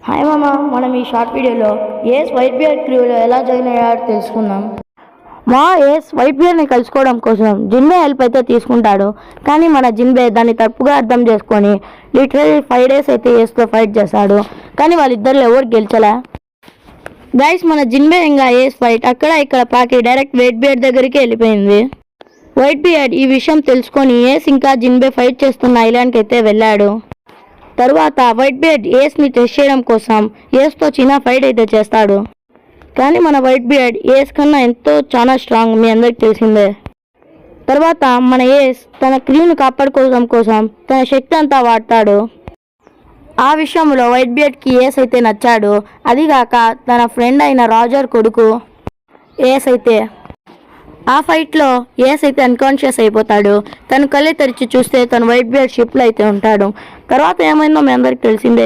Hi మామ, మనం ఈ షార్ట్ వీడియోలో ఏస్ వైట్ బియర్డ్ క్రూలో ఎలా జాయిన్ అయ్యాడో తెలుసుకుందాం. ఏస్ వైట్ బియర్డ్ని కలుసుకోవడం కోసం జిన్బే హెల్ప్ అయితే తీసుకుంటాడు. కానీ మన జిన్బే దాన్ని తప్పుగా అర్థం చేసుకొని లిటరల్లీ 5 days అయితే ఏస్తో ఫైట్ చేశాడు. కానీ వాళ్ళిద్దరిలో ఎవరు గెలిచలే. గైస్, మన జిన్బే ఇంకా ఏస్ ఫైట్ అక్కడ ఇక్కడ పాకి డైరెక్ట్ వైట్ బియర్డ్ దగ్గరికి వెళ్ళిపోయింది. వైట్ బియర్డ్ ఈ విషయం తెలుసుకొని ఏస్ ఇంకా జిన్బే ఫైట్ చేస్తున్న ఐలాండ్కి అయితే వెళ్ళాడు. తర్వాత వైట్ బియర్డ్ ఏస్ని టెస్ట్ చేయడం కోసం ఏస్తో చిన్న ఫైట్ అయితే చేస్తాడు. కానీ మన వైట్ బియర్డ్ ఏస్ కన్నా ఎంతో చాలా స్ట్రాంగ్, మీ అందరికి తెలిసిందే. తర్వాత మన ఏస్ తన క్రీమ్ని కాపాడుకోవడం కోసం తన శక్తి అంతా వాడతాడు. ఆ విషయంలో వైట్ బియర్డ్కి ఏస్ అయితే నచ్చాడు. అదిగాక తన ఫ్రెండ్ అయిన రాజర్ కొడుకు ఏస్ అయితే. ఆ ఫైట్లో ఏస్ అయితే అన్కాన్షియస్ అయిపోతాడు. తను కళ్ళే తెరిచి చూస్తే తను వైట్ బియర్డ్ షిప్లో అయితే ఉంటాడు. తర్వాత ఏమైందో మీ అందరికి తెలిసిందే.